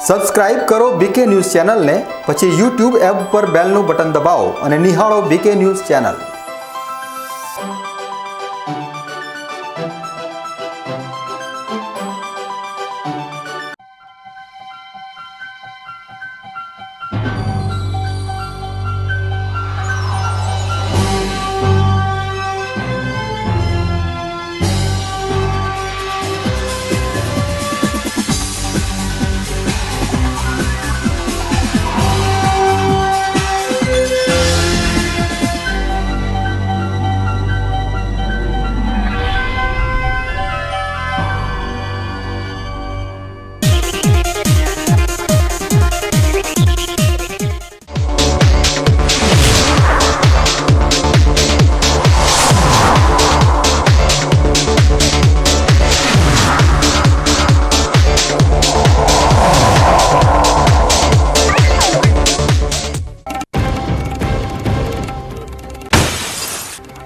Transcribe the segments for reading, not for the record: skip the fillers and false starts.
Subscribe કરો બીકે news ચેનલને, પછી YouTube એપ પર બેલનું બટન દબાવો અને નિહાળો બીકે ન્યૂઝ ચેનલ।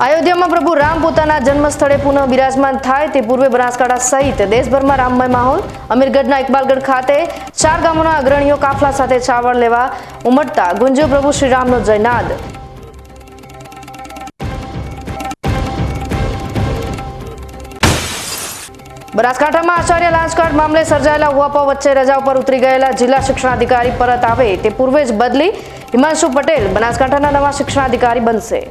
अयोध्या में प्रभु राम पोताना जन्मस्थळे पुनः विराजमान थाय ते पूर्वे बनासकांठा सहित देशभर में राममय माहौल। अमीरगढ़ना इकबालगढ़ खाते 4 गामोना अग्रणीओ काफला साथे चावड़ लेवा उमटता गुंज्यो प्रभु श्रीरामनो जयनाद। बनासकांठा में आचार्य लांचकांड मामले सर्जायेला उहापोह वच्चे रजा पर उतरी गयेला जिला शिक्षणाधिकारी परत आवे ते पूर्वे ज बदली हिमांशु पटेल बनासकांठाना नवा शिक्षणाधिकारी बनशे।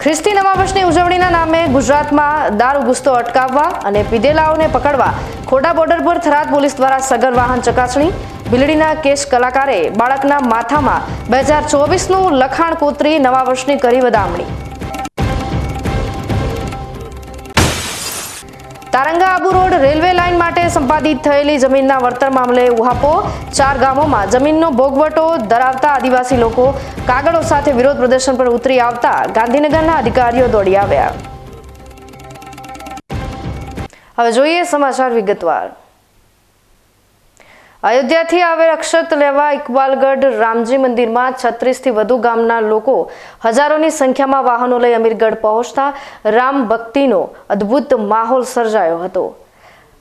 ख्रिस्ती नवा वर्षनी उजवણીના નામે ગુજરાતમાં દારૂ ગુસ્તો અટકાવવા અને પીધેલાઓને પકડવા ખોડા બોર્ડર પર થરાદ પોલીસ દ્વારા સઘન વાહન ચકાસણી। બિલડીના કેશ કલાકારે બાળકના માથામાં 2024નું લખાણ કોતરી નવા વર્ષની કરી વધામણી। Taranga Abu road railway line માટે સંપાદિત થયેલી જમીનના વળતર મામલે ઉહાપોહ। 4 ગામોમાં જમીનનો ભોગવટો ધરાવતા આદિવાસી લોકો કાગળો સાથે વિરોધ પ્રદર્શન પર ઉતરી આવતા ગાંધીનગરના અધિકારીઓ દોડી આવ્યા। હવે જોઈએ સમાચાર વિગતવાર। અયોધ્યાથી આવેલ અક્ષત લેવા ઇકબાલગઢ રામજી મંદિરમાં 36 થી વધુ ગામના લોકો હજારોની સંખ્યામાં વાહનો લઈ અમીરગઢ પહોંચતા રામ ભક્તિનો અદ્ભુત માહોલ સર્જાયો હતો।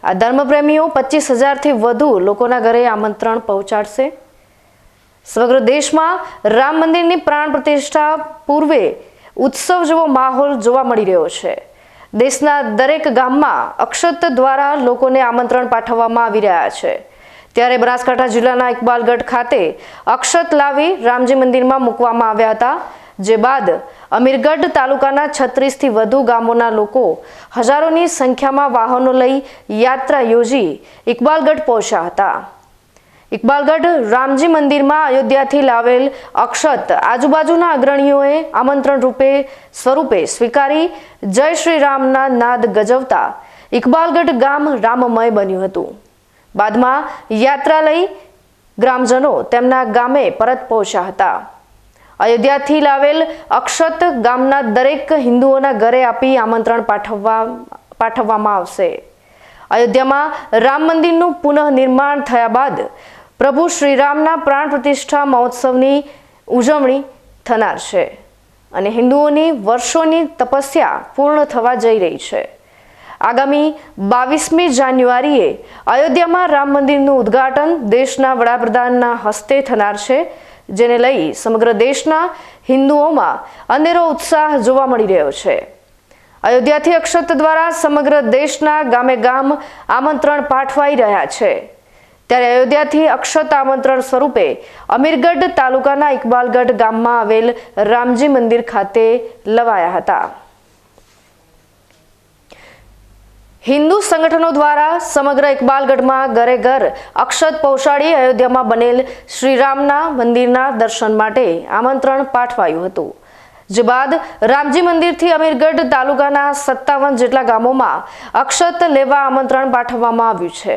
આ ધર્મપ્રેમીઓ 25,000 થી વધુ લોકોના ઘરે આમંત્રણ પહોંચાડશે। સમગ્ર દેશમાં રામ મંદિરની પ્રાણ પ્રતિષ્ઠા પૂર્વે ઉત્સવ જેવો માહોલ જોવા મળી રહ્યો છે। દેશના દરેક ગામમાં અક્ષત દ્વારા લોકોને આમંત્રણ પાઠવવામાં આવી રહ્યા છે। ત્યારે બનાસકાંઠા જિલ્લાના ઇકબાલગઢ ખાતે અક્ષત લાવી રામજી મંદિરમાં મૂકવામાં આવ્યા હતા, જે બાદ અમીરગઢ તાલુકાના 36 થી વધુ ગામોના લોકો હજારોની સંખ્યામાં વાહનો લઈ યાત્રા યોજી ઇકબાલગઢ પહોંચ્યા હતા। ઇકબાલગઢ રામજી મંદિરમાં અયોધ્યાથી લાવેલ અક્ષત આજુબાજુના અગ્રણીઓએ આમંત્રણ સ્વરૂપે સ્વીકારી જય શ્રી રામના નાદ ગજવતા ઇકબાલગઢ ગામ રામમય બન્યું હતું। બાદમાં યાત્રા લઈ ગ્રામજનો તેમના ગામે પરત પહોંચ્યા હતા। અયોધ્યાથી લાવેલ અક્ષત ગામના દરેક હિન્દુઓના ઘરે આપી આમંત્રણ પાઠવવામાં આવશે। અયોધ્યામાં રામ મંદિરનું પુનઃનિર્માણ થયા બાદ પ્રભુ શ્રીરામના પ્રાણ પ્રતિષ્ઠા મહોત્સવની ઉજવણી થનાર છે અને હિન્દુઓની વર્ષોની તપસ્યા પૂર્ણ થવા જઈ રહી છે। આગામી 22મી જાન્યુઆરીએ અયોધ્યામાં રામ મંદિરનું ઉદ્ઘાટન દેશના વડાપ્રધાનના હસ્તે થનાર છે, જેને લઈ સમગ્ર દેશના હિન્દુઓમાં અનેરો ઉત્સાહ જોવા મળી રહ્યો છે। અયોધ્યાથી અક્ષત દ્વારા સમગ્ર દેશના ગામે ગામ આમંત્રણ પાઠવાઈ રહ્યા છે। ત્યારે અયોધ્યાથી અક્ષત આમંત્રણ સ્વરૂપે અમીરગઢ તાલુકાના ઇકબાલગઢ ગામમાં આવેલ રામજી મંદિર ખાતે લવાયા હતા। હિન્દુ સંગઠનો દ્વારા સમગ્ર ઇકબાલગઢમાં ઘરે ઘર અક્ષત પહોંચાડી અયોધ્યામાં બનેલ શ્રીરામના મંદિરના દર્શન માટે આમંત્રણ પાઠવાયું હતું, જે બાદ રામજી મંદિરથી અમીરગઢ તાલુકાના 57 જેટલા ગામોમાં અક્ષત લેવા આમંત્રણ પાઠવવામાં આવ્યું છે।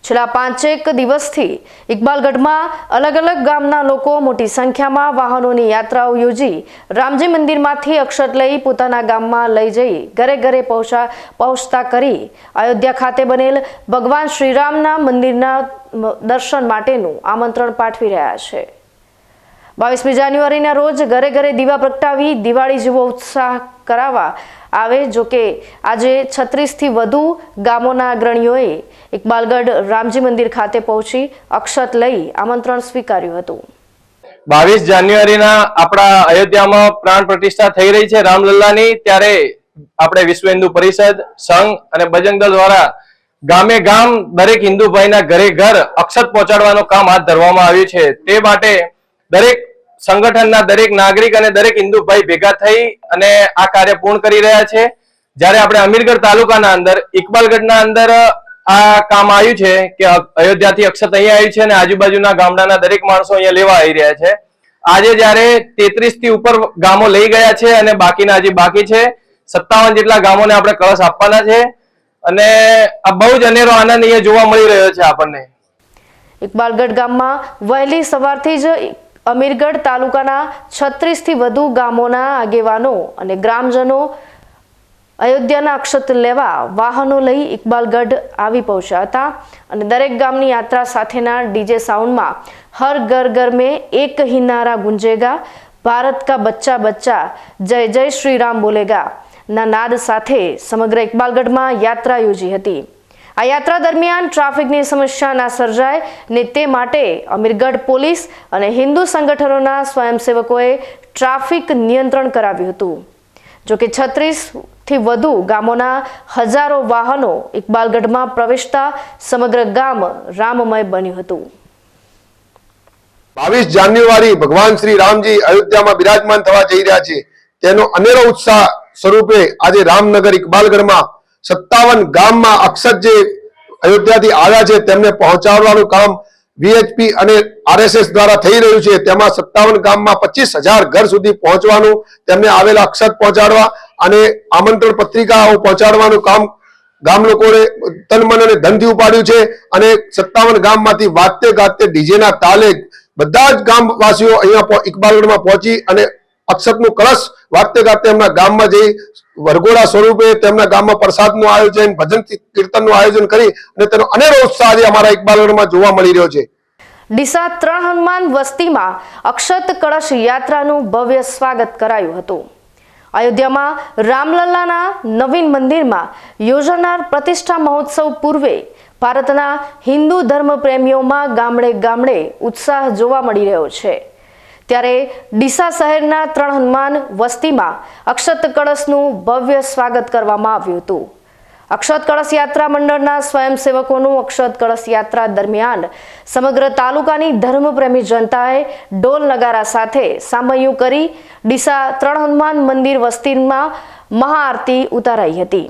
છેલ્લા 5 દિવસથી ઇકબાલગઢમાં અલગ અલગ ગામના લોકો મોટી સંખ્યામાં વાહનોની યાત્રાઓ યોજી રામજી મંદિરમાંથી અક્ષત લઈ પોતાના ગામમાં લઈ જઈ ઘરે ઘરે પહોંચતા કરી અયોધ્યા ખાતે બનેલ ભગવાન શ્રીરામના મંદિરના દર્શન માટેનું આમંત્રણ પાઠવી રહ્યા છે। 22મી જાન્યુઆરીના રોજ ઘરે ઘરે દીવા પ્રગટાવી દિવાળી જેવો ઉત્સાહ કરાવવા આવે. જો કે આજે 36થી વધુ ગામોના અગ્રણીઓએ ઇકબાલગઢ રામજી મંદિર ખાતે પહોંચી અક્ષત લઈ આમંત્રણ સ્વીકાર્યું હતું. 22 જાન્યુઆરીના આપણા અયોધ્યામાં પ્રાણ પ્રતિષ્ઠા થઈ રહી છે રામલલ્લાની, ત્યારે આપણે વિશ્વ હિન્દુ પરિષદ, સંઘ અને બજરંગ દળ દ્વારા ગામે ગામ દરેક હિન્દુ ભાઈના ઘરે ઘર અક્ષત પહોંચાડવાનું કામ હાથ ધરવામાં આવ્યું છે. તે માટે દરેક સંગઠનના દરેક નાગરિક અને દરેક હિન્દુ ભાઈ ભેગા થઈ અને આ કાર્ય પૂર્ણ કરી રહ્યા છે. જ્યારે આપણે અમીરગઢ તાલુકાના અંદર ઇકબાલગઢના અંદર આ કામ આવ્યું છે કે અયોધ્યાથી અક્ષત અહીંયા આવી છે અને આજુબાજુના ગામડાના દરેક માણસો અહીંયા લેવા આવી રહ્યા છે. આજે જ્યારે 33 થી ઉપર ગામો લઈ ગયા છે અને બાકીના હજી બાકી છે, 57 જેટલા ગામોને આપણે કળશ આપવાના છે અને આ બહુ જ અનેરો આનંદ અહીંયા જોવા મળી રહ્યો છે આપણને. ઇકબાલગઢ ગામમાં વહેલી સવારથી જ અમીરગઢ તાલુકાના 36થી વધુ ગામોના આગેવાનો અને ગ્રામજનો અયોધ્યાના અક્ષત લેવા વાહનો લઈ ઇકબાલગઢ આવી પહોંચ્યા હતા અને દરેક ગામની યાત્રા સાથેના ડીજે સાઉન્ડમાં હર ઘર ઘર મેં એક ही नारा ગુંજેગા, ભારત કા બચ્ચા બચ્ચા જય જય શ્રી રામ બોલેગા ના નાદ સાથે સમગ્ર ઇકબાલગઢમાં યાત્રા યોજી હતી. આ યાત્રા દરમિયાન ટ્રાફિકની સમસ્યા ના સર્જાય ને તે માટે અમીરગઢ પોલીસ અને હિન્દુ સંગઠનોના સ્વયંસેવકોએ ટ્રાફિક નિયંત્રણ કરાવ્યું હતું. જોકે 36થી વધુ ગામોના હજારો વાહનો ઇકબાલગઢમાં પ્રવેશતા સમગ્ર ગામ રામમય બન્યું હતું. 22 જાન્યુઆરી ભગવાન શ્રી રામજી અયોધ્યામાં બિરાજમાન થવા જઈ રહ્યા છે, તેનો અનેરો ઉત્સાહ સ્વરૂપે આજે રામનગર ઇકબાલગઢમાં 57 ગામમાં અક્ષત જે અયોધ્યાથી આવ્યા છે તેમને પહોંચાડવાનું કામ વીએચપી અને આરએસએસ દ્વારા થઈ રહ્યું છે. તેમાં 57 ગામમાં 25,000 ઘર સુધી પહોંચવાનું, તેમને આવેલા અક્ષત પહોંચાડવા અને આમંત્રણ પત્રિકાઓ પહોંચાડવાનું કામ ગામ લોકોને તન મન અને ધનથી ઉપાડ્યું છે. અને 57 ગામમાંથી વાજતે ગાજતે ડીજેના તાલે બધા જ ગામવાસીઓ અહીંયા ઇકબાલગઢમાં પહોંચી અને અક્ષતનું કળશ વાગતે ગાજતે એમના ગામમાં જઈ વરઘોડા સ્વરૂપે તેમના ગામમાં પ્રસાદનું આયોજન, ભજન કીર્તનનું આયોજન કરી અને તેનો અનેરો ઉત્સાહ આજે અમારા ઇકબાલગઢમાં જોવા મળી રહ્યો છે. ડીસા 3 હનુમાન વસ્તીમાં અક્ષત કળશ યાત્રાનું ભવ્ય સ્વાગત કરાયું હતું. અયોધ્યામાં રામલલ્લાના નવીન મંદિરમાં યોજાનાર પ્રતિષ્ઠા મહોત્સવ પૂર્વે ભારતના હિન્દુ ધર્મ પ્રેમીઓમાં ગામડે ગામડે ઉત્સાહ જોવા મળી રહ્યો છે. ત્યારે ડીસા શહેરના 3 હનુમાન વસ્તીમાં અક્ષત કળશનું ભવ્ય સ્વાગત કરવામાં આવ્યું હતું. અક્ષત કળશ યાત્રા મંડળના સ્વયંસેવકોનું અક્ષત કળશ યાત્રા દરમિયાન સમગ્ર તાલુકાની ધર્મપ્રેમી જનતાએ ઢોલ નગારા સાથે સામૈયું કરી ડીસા 3 હનુમાન મંદિર વસ્તીમાં મહાઆરતી ઉતારાઈ હતી.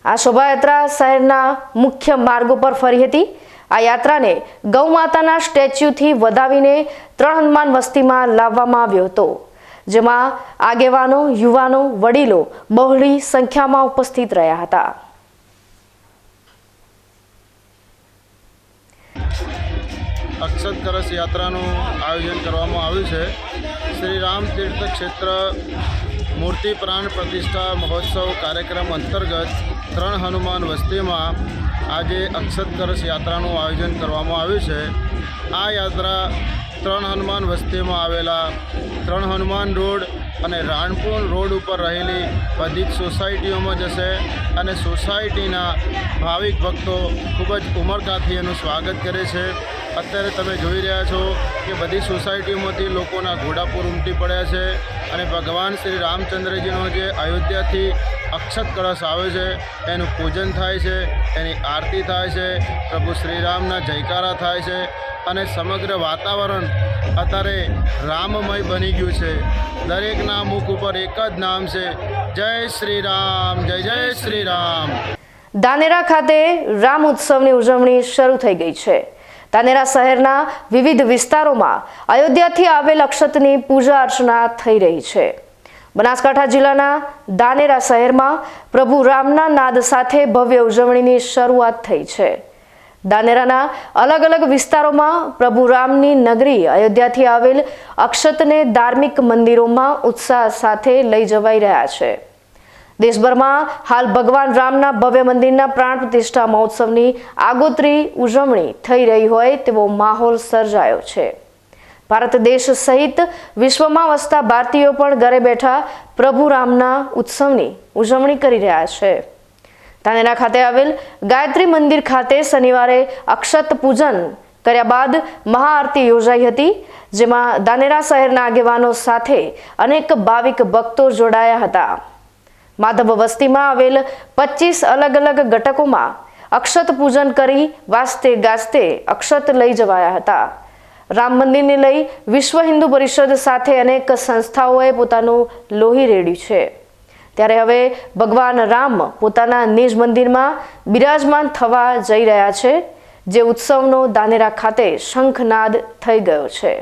આ શોભાયાત્રા શહેરના મુખ્ય માર્ગો પર ફરી હતી. આ યાત્રાને ગૌ માતાના સ્ટેચ્યુથી વધાવીને 3 હનુમાન વસ્તીમાં લાવવામાં આવ્યો હતો, જેમાં આગેવાનો, યુવાનો, વડીલો બહોળી સંખ્યામાં ઉપસ્થિત રહ્યા હતા. અક્ષત કળશ યાત્રાનું આયોજન કરવામાં આવ્યું છે. શ્રી રામ તીર્થ ક્ષેત્ર મૂર્તિ પ્રાણ પ્રતિષ્ઠા મહોત્સવ કાર્યક્રમ અંતર્ગત 3 હનુમાન વસ્તીમાં આજે અક્ષત કળશ યાત્રાનું આયોજન કરવામાં આવ્યું છે. આ યાત્રા 3 હનુમાન વસ્તીમાં આવેલા 3 હનુમાન રોડ અને રાણપુર રોડ ઉપર રહેલી બધી જ સોસાયટીઓમાં જશે અને સોસાયટીના ભાવિક ભક્તો ખૂબ જ ઉમળકાથી એનું સ્વાગત કરે છે. અત્યારે તમે જોઈ રહ્યા છો કે બધી સોસાયટીઓમાંથી લોકોના ઘોડાપુર ઉમટી પડ્યા છે અને ભગવાન શ્રી રામચંદ્રજીનો જે અયોધ્યાથી અક્ષત કળશ આવે છે એનું પૂજન થાય છે, એની આરતી થાય છે, પ્રભુ શ્રીરામના જયકારા થાય છે અને સમગ્ર વાતાવરણ અત્યારે રામમય બની ગયું છે. દરેકના મુખ ઉપર એક જ નામ છે, જય શ્રી રામ, જય જય શ્રી રામ. ધાનેરા ખાતે રામ ઉત્સવની ઉજવણી શરૂ થઈ ગઈ છે. ધાનેરા શહેરના વિવિધ વિસ્તારોમાં અયોધ્યાથી આવેલ અક્ષતની પૂજા અર્ચના થઈ રહી છે. બનાસકાંઠા જિલ્લાના ધાનેરા શહેરમાં પ્રભુ રામના નાદ સાથે ભવ્ય ઉજવણીની શરૂઆત થઈ છે. ધાનેરાના અલગ અલગ વિસ્તારોમાં પ્રભુ રામની નગરી અયોધ્યાથી આવેલ અક્ષતને ધાર્મિક મંદિરોમાં ઉત્સાહ સાથે લઈ જવાઈ રહ્યા છે. દેશભરમાં હાલ ભગવાન રામના ભવ્ય મંદિરના પ્રાણ પ્રતિષ્ઠા મહોત્સવની આગોતરી ઉજવણી થઈ રહી હોય તેવો માહોલ સર્જાયો છે. ભારત દેશ સહિત વિશ્વમાં વસતા ભારતીયો પણ ઘરે બેઠા પ્રભુ રામના ઉત્સવની ઉજવણી કરી રહ્યા છે. ધાનેરા ખાતે આવેલ ગાયત્રી મંદિર ખાતે શનિવારે અક્ષત પૂજન કર્યા બાદ મહાઆરતી યોજાઈ હતી, જેમાં ધાનેરા શહેરના આગેવાનો સાથે અનેક ભાવિક ભક્તો જોડાયા હતા. માધવ વસ્તીમાં આવેલ 25 અલગ અલગ ઘટકોમાં અક્ષત પૂજન કરી વાજતે ગાજતે અક્ષત લઈ જવાયા હતા. રામ મંદિરને લઈ વિશ્વ હિન્દુ પરિષદ સાથે અનેક સંસ્થાઓએ પોતાનું લોહી રેડ્યું છે. ત્યારે હવે ભગવાન રામ પોતાના નિજ મંદિરમાં બિરાજમાન થવા જઈ રહ્યા છે, જે ઉત્સવનો ધાનેરા ખાતે શંખનાદ થઈ ગયો છે.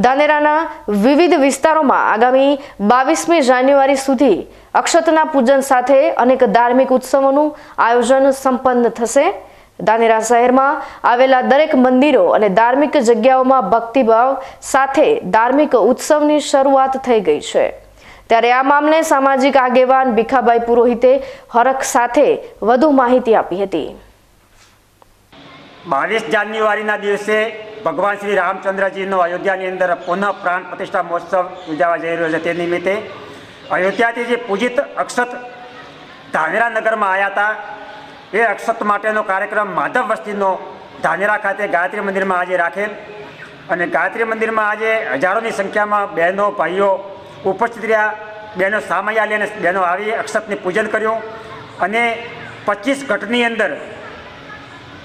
ધાનેરાના વિવિધ વિસ્તારોમાં આગામી 22મી જાન્યુઆરી સુધી અક્ષતના પૂજન સાથે અનેક ધાર્મિક ઉત્સવોનું આયોજન સંપન્ન થશે. ધાનેરા શહેરમાં આવેલા દરેક મંદિરો અને ધાર્મિક જગ્યાઓમાં ભક્તિભાવ સાથે ધાર્મિક ઉત્સવની શરૂઆત થઈ ગઈ છે. ત્યારે આ મામલે સામાજિક આગેવાન ભીખાભાઈ પુરોહિતે હરખ સાથે વધુ માહિતી આપી હતી. 22 જાન્યુઆરીના દિવસે ભગવાન શ્રી રામચંદ્રજીનો અયોધ્યાની અંદર પુનઃ પ્રાણ પ્રતિષ્ઠા મહોત્સવ ઉજવવા જઈ રહ્યો છે. તે નિમિત્તે અયોધ્યાથી જે પૂજિત અક્ષત ધાનેરા નગરમાં આવ્યા હતા, એ અક્ષત માટેનો કાર્યક્રમ માધવ વસ્તીનો ધાનેરા ખાતે ગાયત્રી મંદિરમાં આજે રાખેલ. અને ગાયત્રી મંદિરમાં આજે હજારોની સંખ્યામાં બહેનો ભાઈઓ ઉપસ્થિત રહ્યા. બહેનો સામૈયા લઈને બહેનો આવી અક્ષતની પૂજન કર્યું અને 25 ઘટની અંદર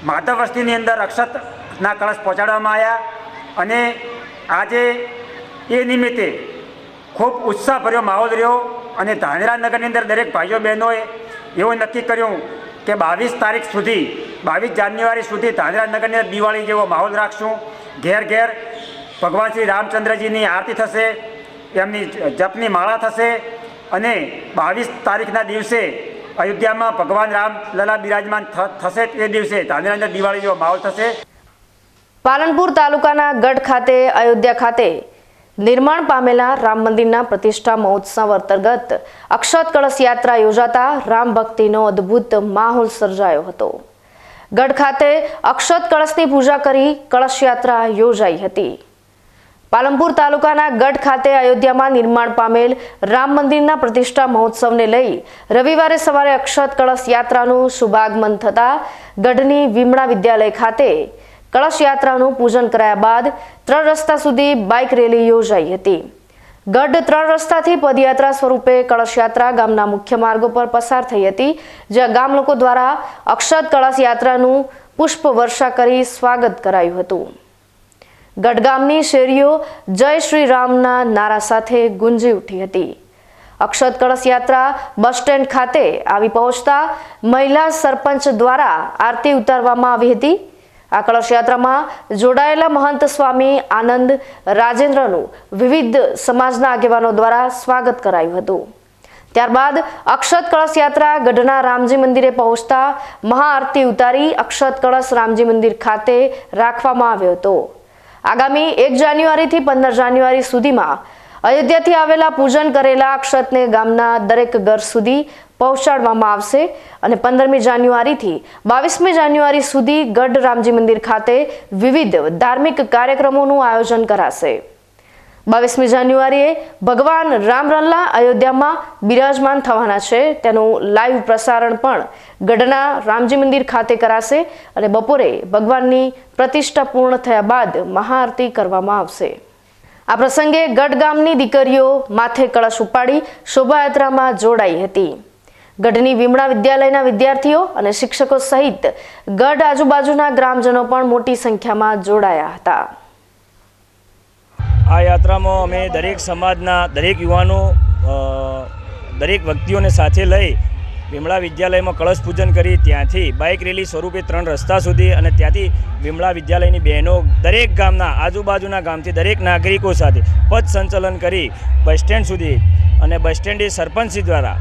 માધવ વસ્તીની અંદર અક્ષતના કળશ પહોંચાડવામાં આવ્યા. અને આજે એ નિમિત્તે ખૂબ ઉત્સાહભર્યો માહોલ રહ્યો. અને ધાનેરા નગરની અંદર દરેક ભાઈઓ બહેનોએ એવું નક્કી કર્યું કે 22 તારીખ સુધી 22 જાન્યુઆરી સુધી ધાનેરા નગરની અંદર દિવાળી જેવો માહોલ રાખશું. ઘેર ઘેર ભગવાન શ્રી રામચંદ્રજીની આરતી થશે, એમની જપની માળા થશે અને 22 તારીખના દિવસે અયોધ્યામાં ભગવાન રામલલા બિરાજમાન થશે. તે દિવસે ધાનેરા અંદર દિવાળી જેવો માહોલ થશે. પાલનપુર તાલુકાના ગઢ ખાતે અયોધ્યા ખાતે નિર્માણ પામેલા રામ મંદિરના પ્રતિષ્ઠા મહોત્સવ અંતર્ગત અક્ષત કળશ યાત્રા યોજાતા રામ ભક્તિનો અદ્ભુત માહોલ સર્જાયો હતો. ગઢ ખાતે અક્ષત કળશની પૂજા કરી કળશ યાત્રા યોજાઈ હતી. પાલનપુર તાલુકાના ગઢ ખાતે અયોધ્યામાં નિર્માણ પામેલ રામ મંદિરના પ્રતિષ્ઠા મહોત્સવને લઈ રવિવારે સવારે અક્ષત કળશ યાત્રાનું શુભાગમન થતા ગઢની વિમળા વિદ્યાલય ખાતે કળશ યાત્રાનું પૂજન કરાયા બાદ 3 રસ્તા સુધી બાઇક રેલી યોજાઈ હતી. ગઢ 3 રસ્તાથી પદયાત્રા સ્વરૂપે કળશ યાત્રા ગામના મુખ્ય માર્ગો પર પસાર થઈ હતી, જ્યાં ગામ લોકો દ્વારા અક્ષત કળશ યાત્રાનું પુષ્પ વર્ષા કરી સ્વાગત કરાયું હતું. ગઢગામની શેરીઓ જય શ્રી રામના નારા સાથે ગુંજી ઉઠી હતી. અક્ષત કળશ યાત્રા બસ સ્ટેન્ડ ખાતે આવી પહોંચતા મહિલા સરપંચ દ્વારા આરતી ઉતારવામાં આવી હતી. આ કળશ યાત્રામાં જોડાયેલા મહંત સ્વામી આનંદ રાજેન્દ્રનું વિવિધ સમાજના આગેવાનો દ્વારા સ્વાગત કરાયું હતું. ત્યારબાદ અક્ષત કળશ યાત્રા ગઢના રામજી મંદિરે પહોંચતા મહાઆરતી ઉતારી અક્ષત કળશ રામજી મંદિર ખાતે રાખવામાં આવ્યો હતો. આગામી 1 જાન્યુઆરીથી 15 જાન્યુઆરી સુધીમાં અયોધ્યાથી આવેલા પૂજન કરેલા અક્ષતને ગામના દરેક ઘર સુધી પહોંચાડવામાં આવશે અને 15મી જાન્યુઆરીથી 22મી જાન્યુઆરી સુધી ગઢ રામજી મંદિર ખાતે વિવિધ ધાર્મિક કાર્યક્રમોનું આયોજન કરાશે. 22મી જાન્યુઆરીએ ભગવાન રામલલ્લા અયોધ્યામાં બિરાજમાન થવાના છે. તેનું લાઈવ પ્રસારણ પણ ગઢના રામજી મંદિર ખાતે કરાશે અને બપોરે ભગવાનની પ્રતિષ્ઠા પૂર્ણ થયા બાદ મહાઆરતી કરવામાં આવશે. આ પ્રસંગે ગઢ ગામની દીકરીઓ માથે કળશ ઉપાડી શોભાયાત્રામાં જોડાઈ હતી. ગઢની વિમળા વિદ્યાલયના વિદ્યાર્થીઓ અને શિક્ષકો સહિત ગઢ આજુબાજુના ગ્રામજનો પણ મોટી સંખ્યામાં જોડાયા હતા. આ યાત્રામાં અમે દરેક સમાજના દરેક યુવાનો દરેક વ્યક્તિઓને સાથે લઈ વિમળા વિદ્યાલયમાં કળશ પૂજન કરી ત્યાંથી બાઇક રેલી સ્વરૂપે 3 રસ્તા સુધી અને ત્યાંથી વિમળા વિદ્યાલયની બહેનો દરેક ગામના આજુબાજુના ગામથી દરેક નાગરિકો સાથે પથ સંચલન કરી બસ સ્ટેન્ડ સુધી અને બસ સ્ટેન્ડે સરપંચશ્રી દ્વારા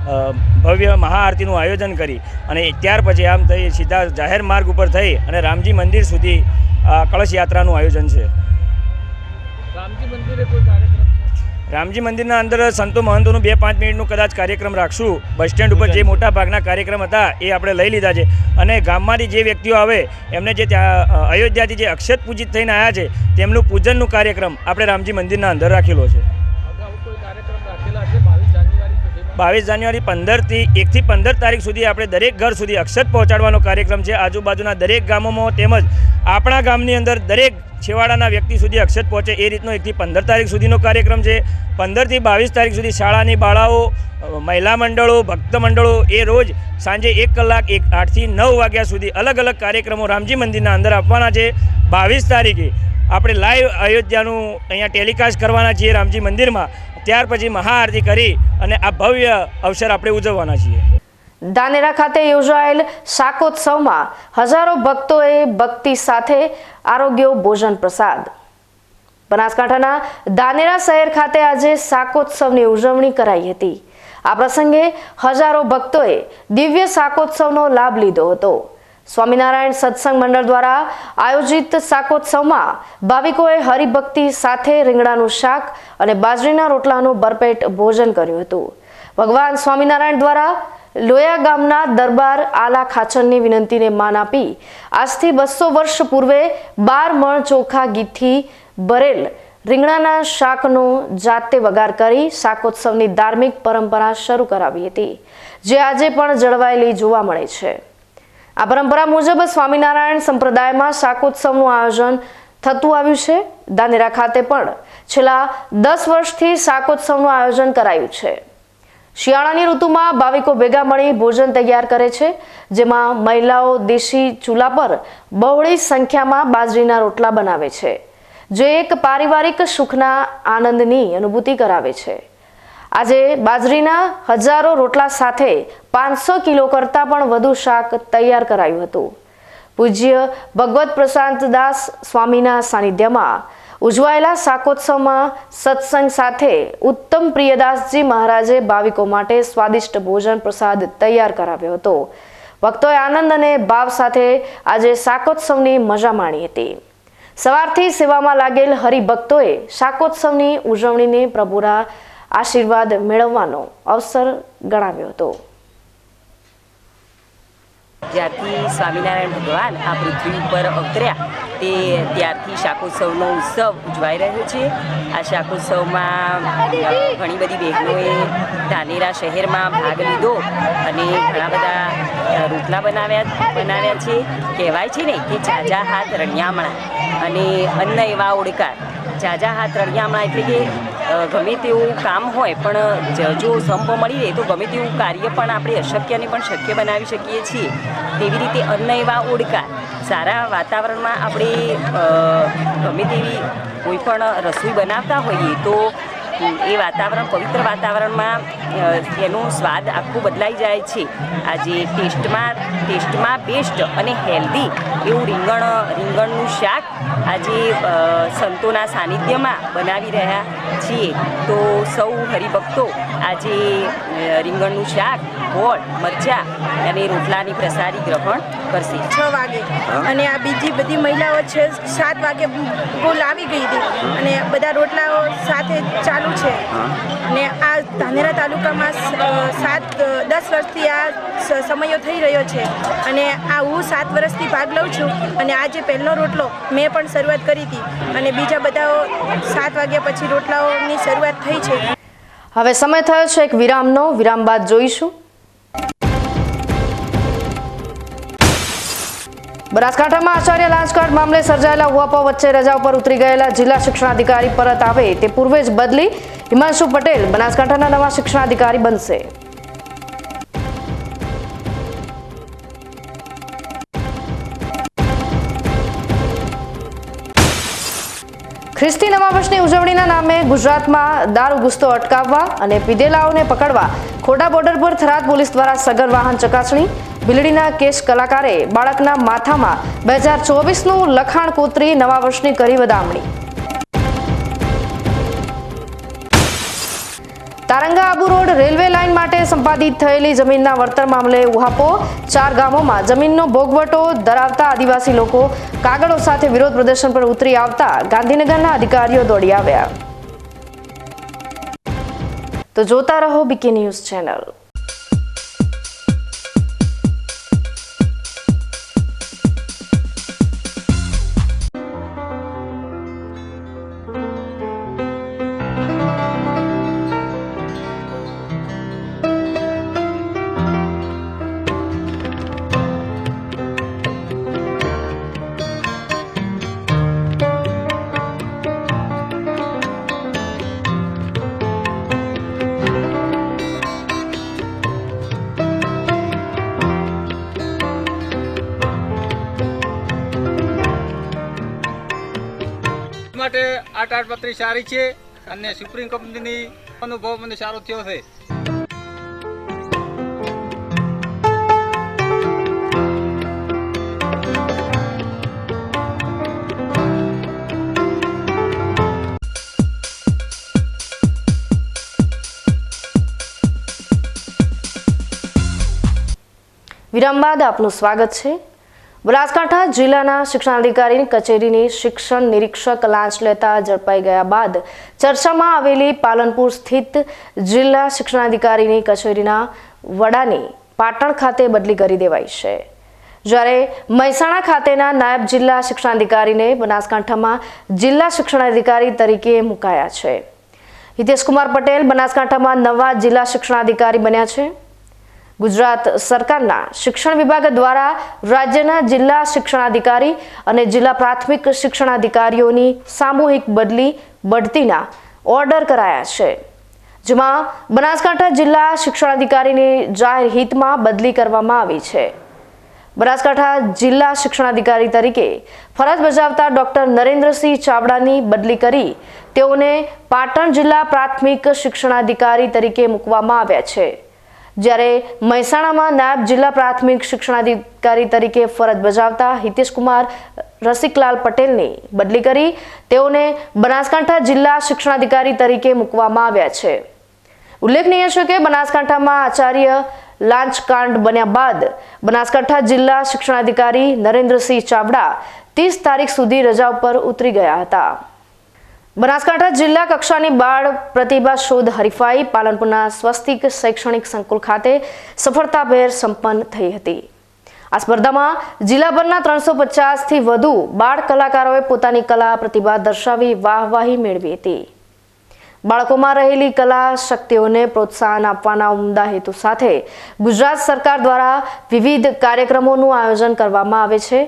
ભવ્ય મહાઆરતીનું આયોજન કરી અને ત્યાર પછી આમ થઈ સીધા જાહેર માર્ગ ઉપર થઈ અને રામજી મંદિર સુધી કળશ યાત્રાનું આયોજન છે. રામજી મંદિરના અંદર સંતો મહંતોનું 2-5 મિનિટનું કદાચ કાર્યક્રમ રાખશું. બસ સ્ટેન્ડ ઉપર જે મોટા ભાગના કાર્યક્રમ હતા એ આપણે લઈ લીધા છે અને ગામમાંથી જે વ્યક્તિઓ આવે એમને જે ત્યાં અયોધ્યાથી જે અક્ષત પૂજિત થઈને આવ્યા છે તેમનું પૂજનનું કાર્યક્રમ આપણે રામજી મંદિરના અંદર રાખેલો છે. 22 જાન્યુઆરી 1 થી 15 તારીખ સુધી આપણે દરેક ઘર સુધી અક્ષત પહોંચાડવાનો કાર્યક્રમ છે. આજુબાજુના દરેક ગામોમાં તેમજ આપણા ગામની અંદર દરેક છેવાડાના વ્યક્તિ સુધી અક્ષત પહોંચે એ રીતનો 1 થી 15 તારીખ સુધીનો કાર્યક્રમ છે. 15 થી 22 તારીખ સુધી શાળાની બાળાઓ, મહિલા મંડળો, ભક્ત મંડળો એ રોજ સાંજે 1 કલાક 8 થી 9 વાગ્યા સુધી અલગ અલગ કાર્યક્રમો રામજી મંદિરના અંદર આપવાના છે. 22 તારીખે આપણે લાઈવ અયોધ્યાનું અહીંયા ટેલિકાસ્ટ કરવાના છીએ રામજી મંદિરમાં. ત્યાર પછી મહાઆરતી કરી અને આ ભવ્ય અવસર આપણે ઉજવવાના છીએ. ધાનેરા ખાતે યોજાયેલ શાકોત્સવમાં હજારો ભક્તોએ ભક્તિ સાથે આરોગ્ય ભોજન પ્રસાદ. બનાસકાંઠાના ધાનેરા શહેર ખાતે આજે શાકોત્સવની ઉજવણી કરાઈ હતી. આ પ્રસંગે હજારો ભક્તોએ દિવ્ય શાકોત્સવનો લાભ લીધો હતો. સ્વામિનારાયણ સત્સંગ મંડળ દ્વારા આયોજિત શાકોત્સવમાં ભાવિકોએ હરિભક્તિ સાથે રીંગણાનું શાક અને બાજરીના રોટલાનું ભરપેટ ભોજન કર્યું હતું. ભગવાન સ્વામિનારાયણ દ્વારા લોયા ગામના દરબાર આલા ખાચરની વિનંતીને માન આપી આજથી 200 વર્ષ પૂર્વે 12 મણ ચોખા ઘીથી ભરેલ રીંગણાના શાકનો જાતે વઘાર કરી શાકોત્સવની ધાર્મિક પરંપરા શરૂ કરાવી હતી, જે આજે પણ જળવાયેલી જોવા મળે છે. આ પરંપરા મુજબ સ્વામિનારાયણ સંપ્રદાયમાં શાકોત્સવનું આયોજન થતું આવ્યું છે. ધાનેરા ખાતે પણ છેલ્લા 10 વર્ષથી શાકોત્સવનું આયોજન કરાયું છે. શિયાળાની ઋતુમાં ભાવિકો ભેગા મળી ભોજન તૈયાર કરે છે, જેમાં મહિલાઓ દેશી ચૂલા પર બહોળી સંખ્યામાં બાજરીના રોટલા બનાવે છે, જે એક પારિવારિક સુખના આનંદની અનુભૂતિ કરાવે છે. આજે બાજરીના હજારો રોટલા સાથે 500 કિલો કરતાં પણ વધુ શાક તૈયાર કરાયું હતું. પૂજ્ય ભગવત પ્રશાંતદાસ સ્વામીના સાનિધ્યમાં ઉજવાયેલા શાકોત્સવમાં સત્સંગ સાથે ઉત્તમ પ્રિયદાસજી મહારાજે ભાવિકો માટે સ્વાદિષ્ટ ભોજન પ્રસાદ તૈયાર કરાવ્યો હતો. ભક્તોએ આનંદ અને ભાવ સાથે આજે શાકોત્સવની મજા માણી હતી. સવારથી સેવામાં લાગેલ હરિભક્તોએ શાકોત્સવની ઉજવણીને પ્રભુના આશીર્વાદ મેળવવાનો અવસર ગણાવ્યો હતો. જ્યારથી સ્વામિનારાયણ ભગવાન આ પૃથ્વી પર અવતર્યા તે ત્યારથી શાકોત્સવનો ઉત્સવ ઉજવાઈ રહ્યો છે. આ શાકોત્સવમાં ઘણી બધી બહેનોએ ધાનેરા શહેરમાં ભાગ લીધો અને ઘણા બધા રોટલા બનાવ્યા છે. કહેવાય છે ને કે ઝાઝા હાથ રણિયામણા અને અન્ન એવા ઓડકાર. ઝાઝા હાથ રણિયામણા એટલે કે ગમે તેવું કામ હોય પણ જો સંપ મળી રહે તો ગમે તેવું કાર્ય પણ આપણે અશક્યને પણ શક્ય બનાવી શકીએ છીએ. તેવી રીતે અન્ન એવા ઓડકાર. સારા વાતાવરણમાં આપણે ગમે તેવી કોઈ પણ રસોઈ બનાવતા હોઈએ તો એ વાતાવરણ પવિત્ર વાતાવરણમાં એનો સ્વાદ આખું બદલાઈ જાય છે. આજે ટેસ્ટમાં બેસ્ટ અને હેલ્ધી એવું રીંગણનું શાક આજે સંતોના સાનિધ્યમાં બનાવી રહ્યા છીએ. તો સૌ હરિભક્તો આજે રીંગણનું શાક, ગોળ, મરચાં અને રોટલાની પ્રસાદી ગ્રહણ કરશે. 6 વાગે અને આ બીજી બધી મહિલાઓ છે 7 વાગે ગોળ આવી ગઈ હતી અને બધા રોટલાઓ સાથે ચાલુ છે. અને આ ધાનેરા તાલુકામાં 10 વર્ષથી આ સમયો થઈ રહ્યો છે અને આ હું 7 વર્ષથી ભાગ લઉં છું અને આજે પહેલો રોટલો મેં પણ શરૂઆત કરી હતી અને બીજા બધા 7 વાગ્યા પછી રોટલાઓની શરૂઆત થઈ છે. હવે સમય થયો છે એક વિરામનો. વિરામ બાદ જોઈશું. બનાસકાંઠામાં આચાર્ય લાંચકાંડ મામલે સર્જાયેલા ઉહાપોહ વચ્ચે રજા ઉપર ઉતરી ગયેલા જિલ્લા શિક્ષણાધિકારી પરત આવે તે પૂર્વે જ બદલી. હિમાંશુ પટેલ બનાસકાંઠાના નવા શિક્ષણાધિકારી બનશે. ખ્રિસ્તી નવા વર્ષની ઉજવણીના નામે ગુજરાતમાં દારૂ ઘૂસતો અટકાવવા અને પીધેલાઓને પકડવા ખોડા બોર્ડર પર થરાદ પોલીસ દ્વારા સઘન વાહન ચકાસણી. ભીલડીના કેશ કલાકારે બાળકના માથામાં 2024નું લખાણ કોતરી નવા વર્ષની કરી વધામણી. Taranga Abu road railway line માટે સંપાદિત થયેલી જમીનના વળતર મામલે ઉહાપોહ. 4 ગામોમાં જમીનનો ભોગવટો ધરાવતા આદિવાસી લોકો કાગળો સાથે વિરોધ પ્રદર્શન પર ઉતરી આવતા ગાંધીનગરના અધિકારીઓ દોડી આવ્યા. તો જોતા રહો બીકે ન્યૂઝ ચેનલ. માટે આ તાડપત્રી સારી છે અને સુપ્રીમ કંપનીની અનુભવ મને સારો થયો છે. વિરામ બાદ આપનું સ્વાગત છે. બનાસકાંઠા જિલ્લાના શિક્ષણાધિકારીની કચેરીની શિક્ષણ નિરીક્ષક લાંચ લેતા ઝડપાઈ ગયા બાદ ચર્ચામાં આવેલી પાલનપુર સ્થિત જિલ્લા શિક્ષણાધિકારીની કચેરીના વડાની પાટણ ખાતે બદલી કરી દેવાઈ છે. જ્યારે મહેસાણા ખાતેના નાયબ જિલ્લા શિક્ષણાધિકારીને બનાસકાંઠામાં જિલ્લા શિક્ષણાધિકારી તરીકે મુકાયા છે. હિતેશકુમાર પટેલ બનાસકાંઠામાં નવા જિલ્લા શિક્ષણાધિકારી બન્યા છે. ગુજરાત સરકારના શિક્ષણ વિભાગ દ્વારા રાજ્યના જિલ્લા શિક્ષણાધિકારી અને જિલ્લા પ્રાથમિક શિક્ષણાધિકારીઓની સામૂહિક બઢતીના ઓર્ડર કરાયા છે, જેમાં બનાસકાંઠા જિલ્લા શિક્ષણાધિકારીની જાહેર હિતમાં બદલી કરવામાં આવી છે. બનાસકાંઠા જિલ્લા શિક્ષણાધિકારી તરીકે ફરજ બજાવતા ડોક્ટર નરેન્દ્રસિંહ ચાવડાની બદલી કરી તેઓને પાટણ જિલ્લા પ્રાથમિક શિક્ષણાધિકારી તરીકે મૂકવામાં આવ્યા છે. જ્યારે મહેસાણામાં નાયબ જિલ્લા પ્રાથમિક શિક્ષણાધિકારી તરીકે ફરજ બજાવતા હિતેશકુમાર રસિકલાલ પટેલની બદલી કરી તેઓને બનાસકાંઠા જિલ્લા શિક્ષણાધિકારી તરીકે મૂકવામાં આવ્યા છે. ઉલ્લેખનીય છે કે બનાસકાંઠામાં આચાર્ય લાંચકાંડ બન્યા બાદ બનાસકાંઠા જિલ્લા શિક્ષણાધિકારી નરેન્દ્રસિંહ ચાવડા 30 તારીખ સુધી રજા ઉપર ઉતરી ગયા હતા. બનાસકાંઠા જિલ્લા કક્ષાની બાળ પ્રતિભા શોધ હરીફાઈ પાલનપુરના સ્વસ્તિક શૈક્ષણિક સંકુલ ખાતે સફળતાભેર સંપન્ન થઈ હતી. આ સ્પર્ધામાં જિલ્લાભરના 350થી વધુ બાળ કલાકારોએ પોતાની કલા પ્રતિભા દર્શાવી વાહવાહી મેળવી હતી. બાળકોમાં રહેલી કલા શક્તિઓને પ્રોત્સાહન આપવાના ઉમદા હેતુ સાથે ગુજરાત સરકાર દ્વારા વિવિધ કાર્યક્રમોનું આયોજન કરવામાં આવે છે,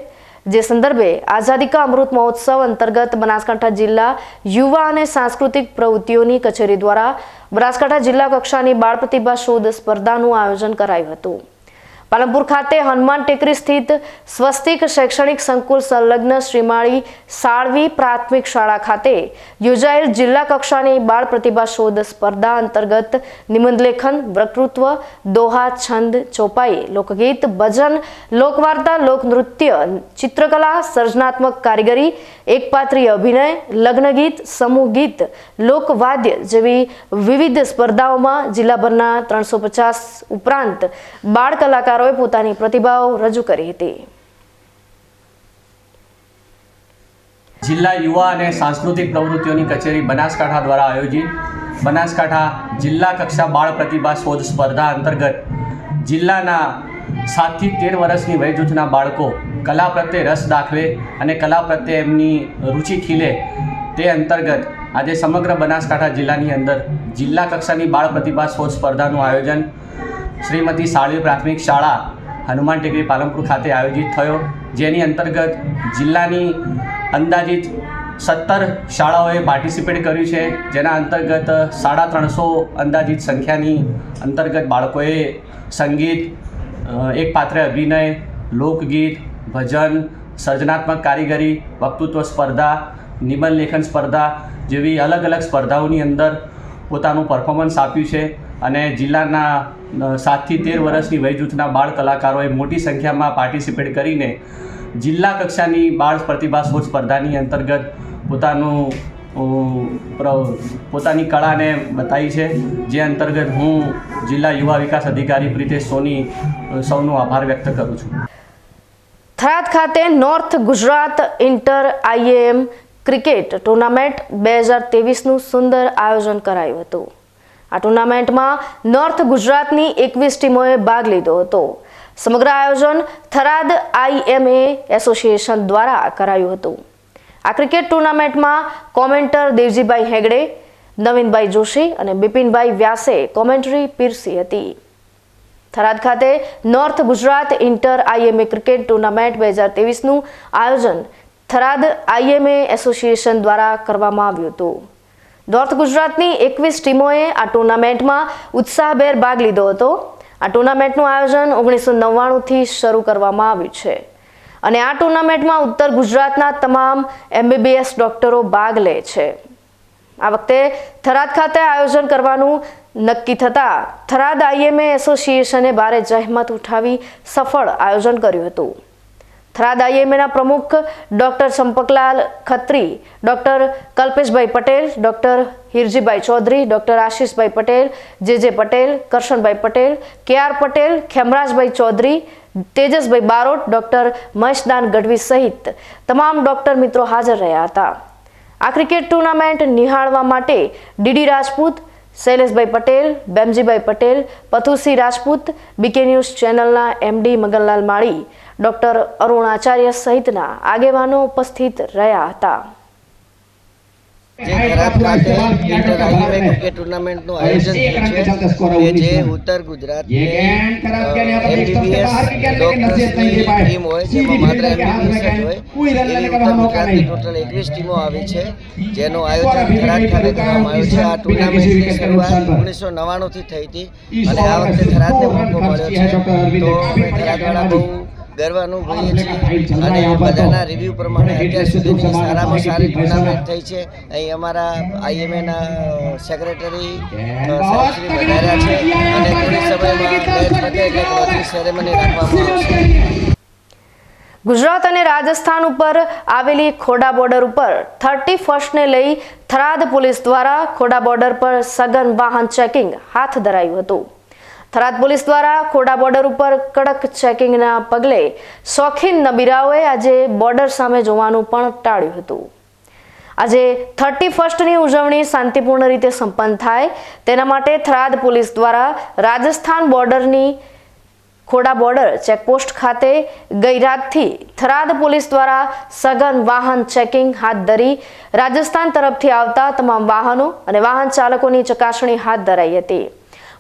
જે સંદર્ભે આઝાદી કા અમૃત મહોત્સવ અંતર્ગત બનાસકાંઠા જિલ્લા યુવા અને સાંસ્કૃતિક પ્રવૃત્તિઓની કચેરી દ્વારા બનાસકાંઠા જિલ્લા કક્ષાની બાળ પ્રતિભા શોધ સ્પર્ધાનું આયોજન કરાયું હતું. પાલનપુર ખાતે હનુમાન ટેકરી સ્થિત સ્વસ્તિક શૈક્ષણિક સંકુલ સંલગ્ન શ્રીમાળી સાળવી પ્રાથમિક શાળા ખાતે યોજાયેલ જિલ્લા કક્ષાની બાળ પ્રતિભા શોધ સ્પર્ધા અંતર્ગત નિબંધ લેખન, વક્તૃત્વ, દોહા, છંદ, ચોપાઈ, લોકગીત, ભજન, લોકવાર્તા, લોકનૃત્ય, ચિત્રકલા, સર્જનાત્મક કારીગરી, એકપાત્રીય અભિનય, લગ્ન ગીત, સમૂહ ગીત, લોકવાદ્ય જેવી વિવિધ સ્પર્ધાઓમાં જિલ્લાભરના 350 ઉપરાંત બાળ કલાકારો પોતાની પ્રતિભાઓ રજૂ કરી હતી. જિલ્લા યુવા અને સાંસ્કૃતિક પ્રવૃત્તિઓની કચેરી બનાસકાંઠા દ્વારા આયોજિત બનાસકાંઠા જિલ્લા કક્ષા બાળ પ્રતિભા શોધ સ્પર્ધા અંતર્ગત જિલ્લાના 7 થી 13 વર્ષની વય જૂથના બાળકો કલા પ્રત્યે રસ દાખવે અને કલા પ્રત્યે એમની રુચિ ખીલે તે અંતર્ગત આજે સમગ્ર બનાસકાંઠા જિલ્લાની અંદર જિલ્લા કક્ષાની બાળ પ્રતિભા શોધ સ્પર્ધાનું આયોજન શ્રીમતી સાળવી પ્રાથમિક શાળા હનુમાન ટેકરી પાલનપુર ખાતે આયોજિત થયો, જેની અંતર્ગત જિલ્લાની અંદાજિત 17 શાળાઓએ પાર્ટિસિપેટ કર્યું છે, જેના અંતર્ગત 350 અંદાજિત સંખ્યાની અંતર્ગત બાળકોએ સંગીત, એકપાત્ર અભિનય, લોકગીત, ભજન, સર્જનાત્મક કારીગરી, વક્તૃત્વ સ્પર્ધા, નિબંધ લેખન સ્પર્ધા જેવી અલગ અલગ સ્પર્ધાઓની અંદર પોતાનું પરફોર્મન્સ આપ્યું છે અને જિલ્લાના 7 થી 13 વર્ષની વય જૂથના બાળ કલાકારોએ મોટી સંખ્યામાં પાર્ટિસિપેટ કરીને જિલ્લા કક્ષાની બાળ પ્રતિભા શોધ સ્પર્ધાની અંતર્ગત પોતાની કળાને બતાવી છે, જે અંતર્ગત હું જિલ્લા યુવા વિકાસ અધિકારી પ્રિતેશ સોની સૌનો આભાર વ્યક્ત કરું છું. થરાદ ખાતે north Gujarat inter IAM cricket tournament 2023નું સુંદર આયોજન કરાયું હતું. આ ટુર્નામેન્ટમાં નોર્થ ગુજરાતની 21 ટીમોએ ભાગ લીધો હતો. સમગ્ર આયોજન થરાદ IMA એસોસિએશન દ્વારા કરાયું હતું. આ ક્રિકેટ ટુર્નામેન્ટમાં કોમેન્ટર દેવજીભાઈ હેગડે, નવીનભાઈ જોશી અને બિપિનભાઈ વ્યાસે કોમેન્ટરી પીરસી હતી. થરાદ ખાતે north Gujarat inter IMA cricket tournament 2023નું આયોજન થરાદ IMA એસોસિએશન દ્વારા કરવામાં આવ્યું હતું. નોર્થ ગુજરાતની 21 ટીમોએ આ ટુર્નામેન્ટમાં ઉત્સાહભેર ભાગ લીધો હતો. આ ટુર્નામેન્ટનું આયોજન 1999થી શરૂ કરવામાં આવ્યું છે અને આ ટુર્નામેન્ટમાં ઉત્તર ગુજરાતના તમામ MBBS ડોક્ટરો ભાગ લે છે. આ વખતે થરાદ ખાતે આયોજન કરવાનું નક્કી થતાં થરાદ IMA એસોસિએશને ભારે જહેમત ઉઠાવી સફળ આયોજન કર્યું હતું. થરાદ IMAના પ્રમુખ doctor Champaklal Khatri, doctor Kalpeshbhai Patel, doctor Hirjibhai Chaudhary, doctor Ashishbhai Patel, JJ Patel, Karshanbhai Patel, KR Patel, Khemrajbhai Chaudhary, Tejasbhai Barot, doctor Maheshdan Gadhvi સહિત તમામ ડોક્ટર મિત્રો હાજર રહ્યા હતા. આ ક્રિકેટ ટુર્નામેન્ટ નિહાળવા માટે DD રાજપૂત, શૈલેષભાઈ પટેલ, બેમજીભાઈ પટેલ, પથુસિંહ રાજપૂત, BK ન્યૂઝ ચેનલના MD મગનલાલ માળી, ડોક્ટર અરુણ આચાર્ય સહિતના આગેવાનો ઉપસ્થિત રહ્યા હતા. જે થરાદ ખાતે ઇન્ટર IMA ક્રિકેટ ટુર્નામેન્ટનું આયોજન થયું છે કે જે ઉત્તર ગુજરાતની MBBS ડોક્ટર્સની ટીમ હોય, જેમાં માત્ર MBBS જ હોય એવી ઉત્તર ગુજરાતની ટોટલ 21 ટીમો આવી છે, જેનું આયોજન થરાદ ખાતે કરવામાં આવ્યું છે. આ ટુર્નામેન્ટની શરૂઆત 1999થી થઈ હતી અને આ વખતે થરાદને મોકો મળ્યો છે, તો અમે થરાદવાળા બહુ ગર્વ અનુભવીએ છીએ અને બધાના રિવ્યૂ પ્રમાણે અત્યાર સુધીની સારામાં સારી ટુર્નામેન્ટ થઈ છે. અહીં અમારા IMAના સેક્રેટરી સાહેબશ્રી વધાર્યા છે અને થોડી સમયમાં મેચ પતે એટલે ક્લોઝિંગ સેરેમની રાખવામાં આવશે. ગુજરાત અને રાજસ્થાન ઉપર આવેલી ખોડા બોર્ડર ઉપર 31ને લઈ થરાદ પોલીસ દ્વારા ખોડા બોર્ડર પર સઘન વાહન ચેકિંગ હાથ ધરાયું હતું. થરાદ પોલીસ દ્વારા ખોડા બોર્ડર ઉપર કડક ચેકિંગના પગલે શોખીન નબીરાઓએ આજે બોર્ડર સામે જોવાનું પણ ટાળ્યું હતું. આજે 31ની ઉજવણી શાંતિપૂર્ણ રીતે સંપન્ન થાય તેના માટે થરાદ પોલીસ દ્વારા રાજસ્થાન બોર્ડરની ખોડા બોર્ડર ચેકપોસ્ટ ખાતે ગઈ રાતથી થરાદ પોલીસ દ્વારા સઘન વાહન ચેકિંગ હાથ ધરી રાજસ્થાન તરફથી આવતા તમામ વાહનો અને વાહન ચાલકોની ચકાસણી હાથ ધરાઈ હતી.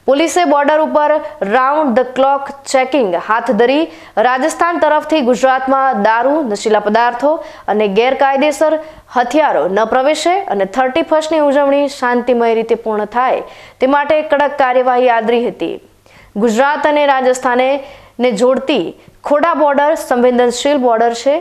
પોલીસે બોર્ડર ઉપર રાઉન્ડ ધ ક્લોક ચેકિંગ હાથ ધરી રાજસ્થાન તરફથી ગુજરાતમાં દારૂ, નશીલા પદાર્થો અને ગેરકાયદેસર હથિયારો ન પ્રવેશે અને 31મી ઉજવણી શાંતિમય રીતે પૂર્ણ થાય તે માટે કડક કાર્યવાહી આદરી હતી. ગુજરાત અને રાજસ્થાને જોડતી ખોડા બોર્ડર સંવેદનશીલ બોર્ડર છે.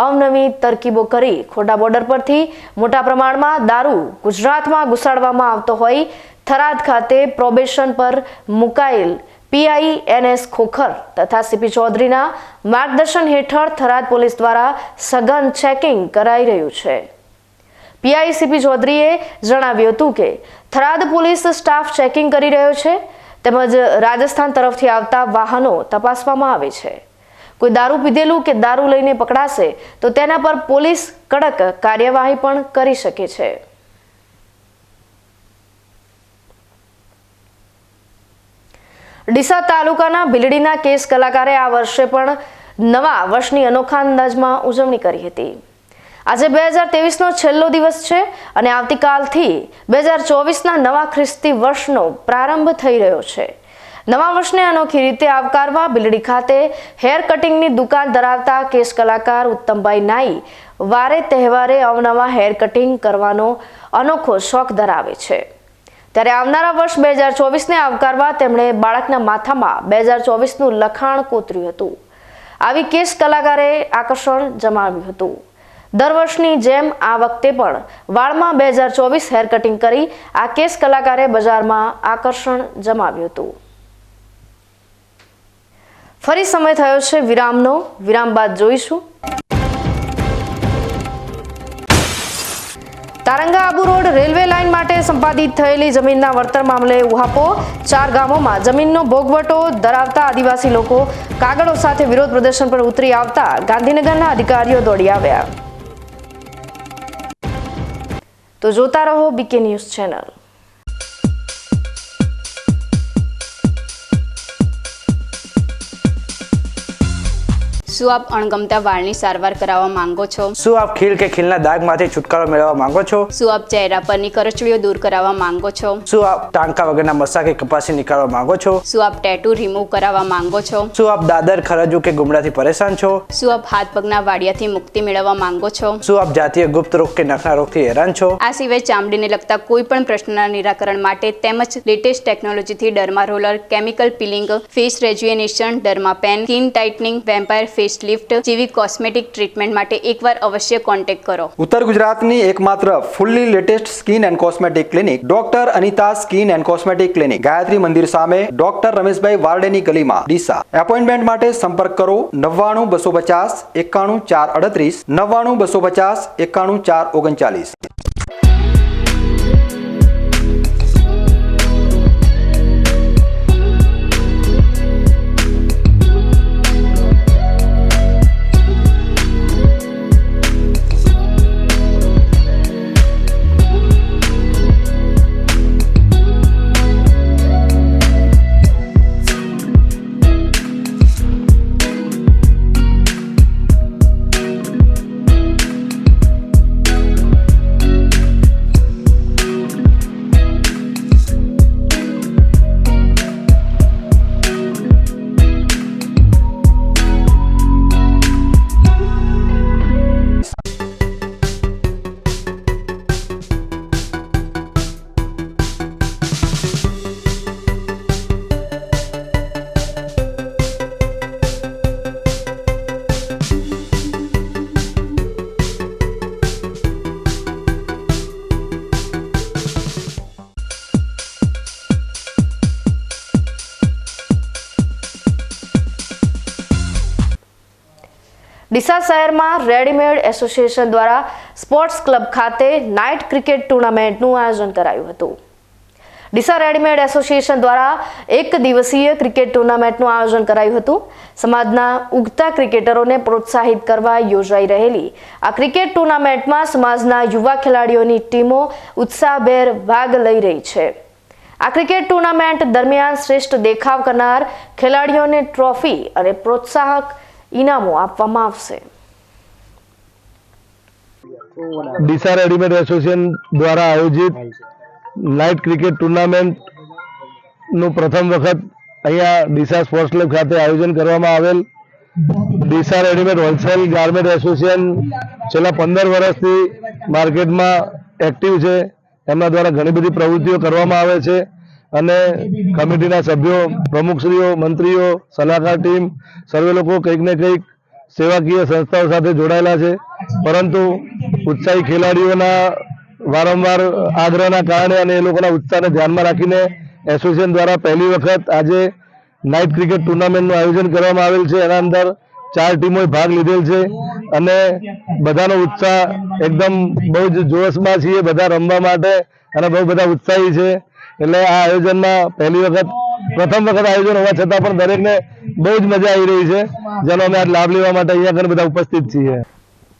અવનવી તરકીબો કરી ખોડા બોર્ડર પરથી મોટા પ્રમાણમાં દારૂ ગુજરાતમાં ઘુસાડવામાં આવતો હોય થરાદ ખાતે પ્રોબેશન પર મુકાયેલ પીઆઈ NS ખોખર તથા સીપી ચૌધરીના માર્ગદર્શન હેઠળ થરાદ પોલીસ દ્વારા સઘન ચેકિંગ કરાઈ રહ્યું છે. પીઆઈ સીપી ચૌધરીએ જણાવ્યું હતું કે થરાદ પોલીસ સ્ટાફ ચેકિંગ કરી રહ્યો છે તેમજ રાજસ્થાન તરફથી આવતા વાહનો તપાસવામાં આવે છે. કોઈ દારૂ પીધેલું કે દારૂ લઈને પકડાશે તો તેના પર પોલીસ કડક કાર્યવાહી પણ કરી શકે છે. ડીસા તાલુકાના ભીલડીના કેસ કલાકારે આ વર્ષે પણ નવા વર્ષની અનોખા અંદાજમાં ઉજવણી કરી હતી. આજે 2023નો છેલ્લો દિવસ છે અને આવતીકાલથી 2024ના નવા ખ્રિસ્તી વર્ષનો પ્રારંભ થઈ રહ્યો છે. નવા વર્ષને અનોખી રીતે આવકારવા ભીલડી ખાતે હેર કટિંગની દુકાન ધરાવતા કેસ કલાકાર ઉત્તમભાઈ નાઈ વારે તહેવારે અવનવા હેર કટિંગ કરવાનો અનોખો શોખ ધરાવે છે. ત્યારે આવનારા વર્ષ 2024ને આવકારવા તેમણે બાળકના માથામાં 2024નું લખાણ કોતર્યું હતું. આવી કેસ કલાકારે આકર્ષણ જમાવ્યું હતું. દર વર્ષની જેમ આ વખતે પણ વાળમાં 2024 હેર કટિંગ કરી આ કેસ કલાકારે બજારમાં આકર્ષણ જમાવ્યું હતું. ફરી સમય થયો છે વિરામનો. વિરામ બાદ જોઈશું Taranga Abu road railway line માટે સંપાદિત થયેલી જમીનના વળતર મામલે ઉહાપો. 4 ગામોમાં જમીનનો ભોગવટો ધરાવતા આદિવાસી લોકો કાગળો સાથે વિરોધ પ્રદર્શન પર ઉતરી આવતા ગાંધીનગરના અધિકારીઓ દોડી આવ્યા. તો જોતા રહો બીકે ન્યૂઝ ચેનલ. શું આપ અણગમતા વાળની સારવાર કરાવવા માંગો છો? શું આપ ખીલ કે ખીલના દાગમાંથી છુટકારો મેળવવા માંગો છો? શું આપ ચહેરા પરની કરચલીઓ દૂર કરાવવા માંગો છો? શું આપ ટાંકા વગરના મસા કે કપાસી નીકાળવા માંગો છો? શું આપ ટેટુ રિમૂવ કરાવવા માંગો છો? શું આપ દાદર, ખરજુ કે ગુમડાથી પરેશાન છો? શું આપ હાથ પગના વાડિયાથી મુક્તિ મેળવવા માંગો છો? શું આપ જાતીય ગુપ્ત રોગ કે નખના રોગથી હેરાન છો? આ સિવાય ચામડીને લગતા કોઈ પણ પ્રશ્નના નિરાકરણ માટે તેમજ લેટેસ્ટ ટેકનોલોજીથી derma roller, chemical peeling, face rejuvenation, derma pen, skin tightening, vampire face lift જેવી કોસ્મેટિક ટ્રીટમેન્ટ માટે એકવાર અવશ્ય કોન્ટેક્ટ કરો. ઉત્તર ગુજરાતની એકમાત્ર fully latest skin and cosmetic clinic doctor Anita skin and cosmetic clinic, Gayatri Mandir સામે, ડોક્ટર રમેશભાઈ વારડેની ગલીમાં, ડીસા. એપોઇન્ટમેન્ટ માટે સંપર્ક કરો 99 250 91 438 99 250 91 439. ડીસા શહેરમાં રેડીમેડ એસોસિએશન દ્વારા સ્પોર્ટ્સ ક્લબ ખાતે નાઇટ ક્રિકેટ ટુર્નામેન્ટનું આયોજન કરાયું હતું. ડીસા રેડીમેડ એસોસિએશન દ્વારા 1 દિવસીય ક્રિકેટ ટુર્નામેન્ટનું આયોજન કરાયું હતું. સમાજના ઉગતા ક્રિકેટરોને પ્રોત્સાહિત કરવા યોજાઈ રહેલી આ ક્રિકેટ ટુર્નામેન્ટમાં સમાજના યુવા ખેલાડીઓની ટીમો ઉત્સાહભેર ભાગ લઈ રહી છે. આ ક્રિકેટ ટુર્નામેન્ટ દરમિયાન શ્રેષ્ઠ દેખાવ કરનાર ખેલાડીઓને ટ્રોફી અને પ્રોત્સાહક ઇનામો આપવામાં આવશે. ડીસા રેડીમેડ એસોસિએશન દ્વારા આયોજિત નાઇટ ક્રિકેટ ટુર્નામેન્ટ નું પ્રથમ વખત અહીંયા ડીસા સ્પોર્ટ્સ ક્લબ ખાતે આયોજન કરવામાં આવેલ Deesa readymade wholesale garment association છેલ્લા 15 વર્ષથી માર્કેટમાં એક્ટિવ છે. એમના દ્વારા ઘણી બધી પ્રવૃત્તિઓ કરવામાં આવે છે અને કમિટીના સભ્યો, પ્રમુખશ્રીઓ, મંત્રીઓ, સલાહકાર ટીમ સર્વે લોકો કંઈક ને કંઈક સેવાકીય સંસ્થાઓ સાથે જોડાયેલા છે. પરંતુ ઉત્સાહી ખેલાડીઓના વારંવાર આગ્રહના કારણે અને એ લોકોના ઉત્સાહને ધ્યાનમાં રાખીને એસોસિએશન દ્વારા પહેલી વખત આજે નાઇટ ક્રિકેટ ટુર્નામેન્ટનું આયોજન કરવામાં આવેલ છે. એના અંદર 4 ટીમોએ ભાગ લીધેલ છે અને બધાનો ઉત્સાહ એકદમ બહુ જ જોશમાં છીએ બધા રમવા માટે અને બહુ બધા ઉત્સાહી છે. એટલે આ આયોજનમાં પ્રથમ વખત આયોજન હોવા છતાં પણ દરેકને બહુ જ મજા આવી રહી છે, જેનો અમે આજ લાભ લેવા માટે અહીંયા ઘણા બધા ઉપસ્થિત છીએ.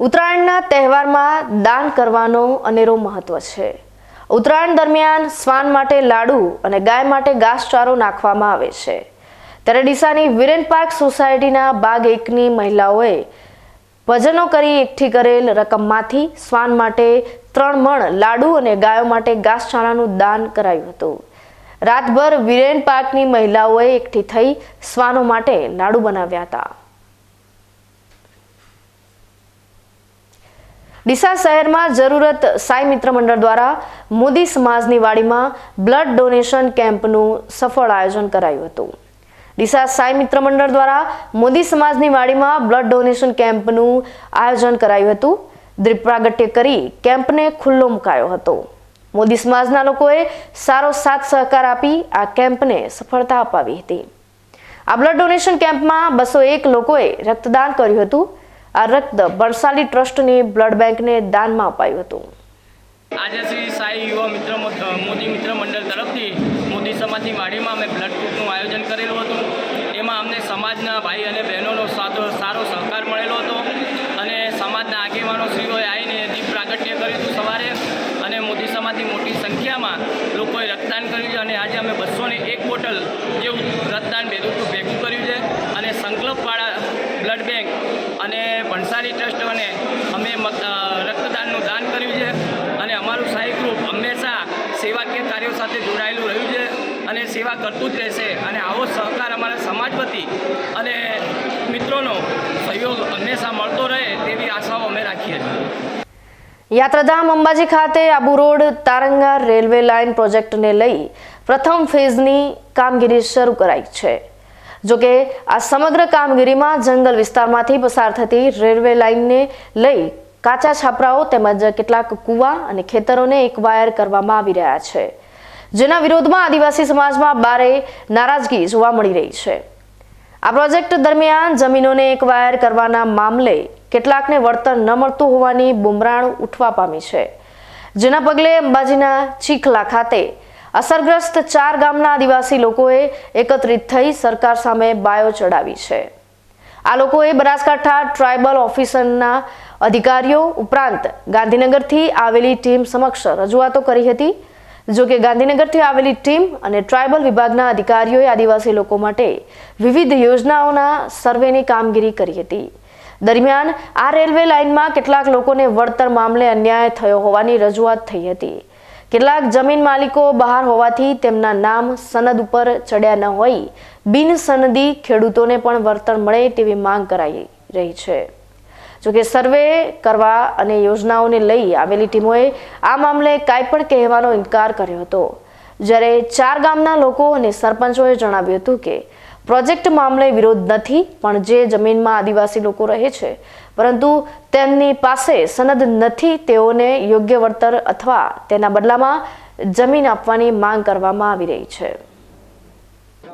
ઉત્તરાયણના તહેવારમાં દાન કરવાનો અનેરો મહત્વ છે. ઉત્તરાયણ દરમિયાન શ્વાન માટે લાડુ અને ગાય માટે ઘાસચારો નાખવામાં આવે છે. ત્યારે ડીસાની વિરેન પાર્ક સોસાયટીના બાગ 1ની મહિલાઓએ ભજનો કરી એકઠી કરેલ રકમમાંથી શ્વાન માટે 3 મણ લાડુ અને ગાયો માટે ઘાસચારાનું દાન કરાયું હતું. રાતભર વિરેન પાર્કની મહિલાઓએ એકઠી થઈ શ્વાનો માટે લાડુ બનાવ્યા હતા. ડીસા શહેરમાં જરૂરત સાઈ મિત્ર મંડળ દ્વારા મોદી સમાજની વાડીમાં બ્લડ ડોનેશન કેમ્પનું સફળ આયોજન કરાયું હતું. ડીસા સાઈ મિત્ર મંડળ દ્વારા મોદી સમાજની વાડીમાં બ્લડ ડોનેશન કેમ્પનું આયોજન કરાયું હતું. દીપ પ્રાગટ્ય કરી કેમ્પને ખુલ્લો મુકાયો હતો. મોદી સમાજના લોકોએ સારો સાથ સહકાર આપી આ કેમ્પને સફળતા અપાવી હતી. આ બ્લડ ડોનેશન કેમ્પમાં 201 લોકોએ રક્તદાન કર્યું હતું. આ રક્ત બણસાલી ટ્રસ્ટની બ્લડ બેંકને દાનમાં અપાયું હતું. આજે શ્રી સાઈ યુવા મિત્ર મોદી મિત્ર મંડળ તરફથી મોદી સમાજની વાડીમાં અમે બ્લડ ગ્રુપનું આયોજન કરેલું હતું. એમાં અમને સમાજના ભાઈ અને બહેનોનો સારો સહકાર મળેલો હતો અને સમાજના આગેવાનો શ્રીઓએ આવીને દીપ પ્રાગટ્ય કર્યું હતું સવારે અને મોદી સમાજની મોટી સંખ્યામાં લોકોએ રક્તદાન કર્યું છે અને આજે અમે 201 બોટલ જેવું રક્તદાન ભેગું કર્યું છે અને સંકલ્પવાળા બ્લડ બેંક અને ભણસાલી ટ્રસ્ટ અને અમે રક્તદાનનું દાન કર્યું છે અને અમારું સાઈ ગ્રુપ હંમેશા સેવાકીય કાર્યો સાથે જોડાયેલું રહ્યું છે અને સેવા કરતું જ રહેશે અને આવો સહકાર અમારા સમાજ વતી અને મિત્રોનો સહયોગ હંમેશા મળતો રહે તેવી આશાઓ અમે રાખીએ છીએ. યાત્રાધામ અંબાજી ખાતે Abu road Taranga railway line પ્રોજેક્ટને લઈ પ્રથમ ફેઝની કામગીરી શરૂ કરાઈ છે. જોકે આ સમગ્ર કામગીરીમાં જંગલ વિસ્તારમાંથી પસાર થતી રેલવે લાઇનને લઈ કાચા છાપરાઓ તેમજ કેટલાક કૂવા અને ખેતરોને એક વાયર કરવામાં આવી રહ્યા છે, જેના વિરોધમાં આદિવાસી સમાજમાં ભારે નારાજગી જોવા મળી રહી છે. આ પ્રોજેક્ટ દરમિયાન જમીનોને એક વાયર કરવાના મામલે કેટલાકને વળતર ન મળતું હોવાની બુમરાણ ઉઠવા પામી છે, જેના પગલે અંબાજીના ચીખલા ખાતે અસરગ્રસ્ત 4 ગામના આદિવાસી લોકોએ એકત્રિત થઈ સરકાર સામે બાયો ચડાવી છે. આ લોકોએ બનાસકાંઠા ટ્રાઇબલ ઓફિસરના અધિકારીઓ ઉપરાંત ગાંધીનગરથી આવેલી ટીમ સમક્ષ રજૂઆતો કરી હતી. જોકે ગાંધીનગરથી આવેલી ટીમ અને ટ્રાઇબલ વિભાગના અધિકારીઓએ આદિવાસી લોકો માટે વિવિધ યોજનાઓના સર્વેની કામગીરી કરી હતી. દરમિયાન આ રેલવે લાઇનમાં કેટલાક લોકોને વળતર મામલે અન્યાય થયો હોવાની રજૂઆત થઈ હતી. કેટલાક જમીન માલિકો બહાર હોવાથી તેમના નામ સનદ ઉપર ચડ્યા ન હોય બિન સનદી ખેડૂતોને પણ વળતર મળે તેવી માંગ કરાઈ રહી છે. જોકે સર્વે કરવા અને યોજનાઓને લઈ આવેલી ટીમોએ આ મામલે કાંઈ પણ કહેવાનો ઇનકાર કર્યો હતો. જ્યારે 4 ગામના લોકો અને સરપંચોએ જણાવ્યું હતું કે પ્રોજેક્ટ મામલે વિરોધ નથી, પણ જે જમીનમાં આદિવાસી લોકો રહે છે પરંતુ તેમની પાસે સનદ નથી તેઓને યોગ્ય વળતર અથવા તેના બદલામાં જમીન આપવાની માંગ કરવામાં આવી રહી છે.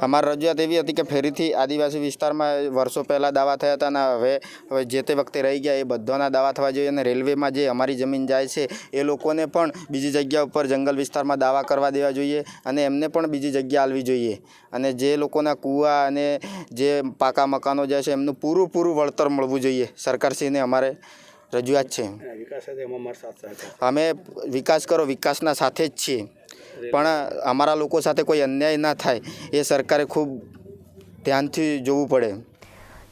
અમારી રજૂઆત એવી હતી કે ફરીથી આદિવાસી વિસ્તારમાં વર્ષો પહેલાં દાવા થયા હતા અને હવે જે તે વખતે રહી ગયા એ બધાના દાવા થવા જોઈએ અને રેલવેમાં જે અમારી જમીન જાય છે એ લોકોને પણ બીજી જગ્યા ઉપર જંગલ વિસ્તારમાં દાવા કરવા દેવા જોઈએ અને એમને પણ બીજી જગ્યા આલવી જોઈએ અને જે લોકોના કૂવા અને જે પાકા મકાનો જાય છે એમનું પૂરું વળતર મળવું જોઈએ. સરકારશ્રીને અમારે રજૂઆત છે. અમે વિકાસ કરો વિકાસના સાથે જ છીએ, પણ અમારા લોકો સાથે કોઈ અન્યાય ના થાય એ સરકારે ખૂબ ધ્યાનથી જોવું પડે.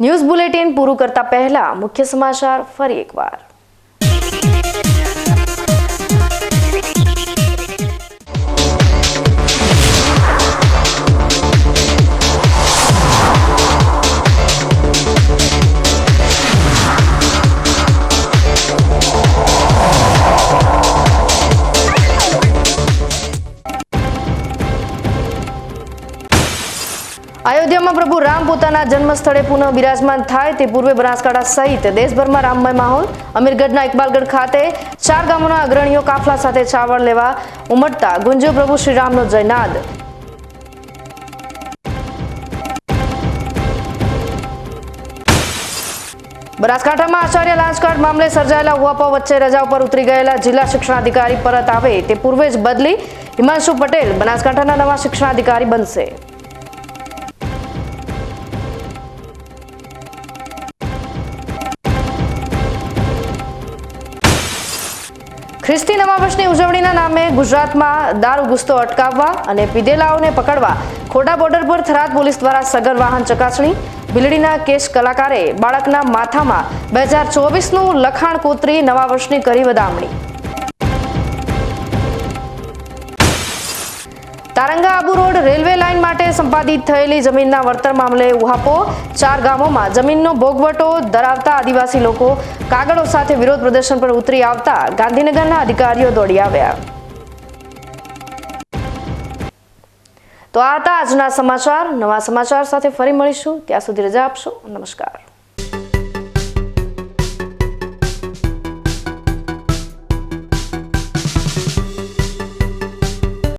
ન્યૂઝ બુલેટિન પૂરું કરતા પહેલા મુખ્ય સમાચાર ફરી એકવાર. અયોધ્યામાં પ્રભુ રામ પોતાના જન્મસ્થળે પુનઃ બિરાજમાન થાય તે પૂર્વે બનાસકાંઠા સહિત દેશભરમાં રામમય માહોલ. અમીરગઢના ઇકબાલગઢ ખાતે 4 ગામોના અગ્રણીઓ કાફલા સાથે ચાવડ લેવા ઉમટતા ગુંજ્યો પ્રભુ શ્રીરામનો જયનાદ. બનાસકાંઠામાં આચાર્ય લાંચકાંડ મામલે સર્જાયેલા ઉહાપોહ વચ્ચે રજા ઉપર ઉતરી ગયેલા જિલ્લા શિક્ષણાધિકારી પરત આવે તે પૂર્વે જ બદલી. હિમાંશુ પટેલ બનાસકાંઠાના નવા શિક્ષણાધિકારી બનશે. ખ્રિસ્તી નવા વર્ષની ઉજવણીના નામે ગુજરાતમાં દારૂ ઘૂસતો અટકાવવા અને પીધેલાઓને પકડવા ખોટા બોર્ડર પર થરાદ પોલીસ દ્વારા સઘન વાહન ચકાસણી. બિલડીના કેશ કલાકારે બાળકના માથામાં 2024નું લખાણ કોતરી નવા વર્ષની કરી વધામણી. Taranga Abu road railway line માટે સંપાદિત થયેલી જમીનના વળતર મામલે ઉહાપોહ. 4 ગામોમાં જમીનનો ભોગવટો ધરાવતા આદિવાસી લોકો કાગળો સાથે વિરોધ પ્રદર્શન પર ઉતરી આવતા ગાંધીનગરના અધિકારીઓ દોડી આવ્યા. તો આ હતા આજના સમાચાર. નવા સમાચાર સાથે ફરી મળીશું. ત્યાં સુધી રજા આપશો. નમસ્કાર.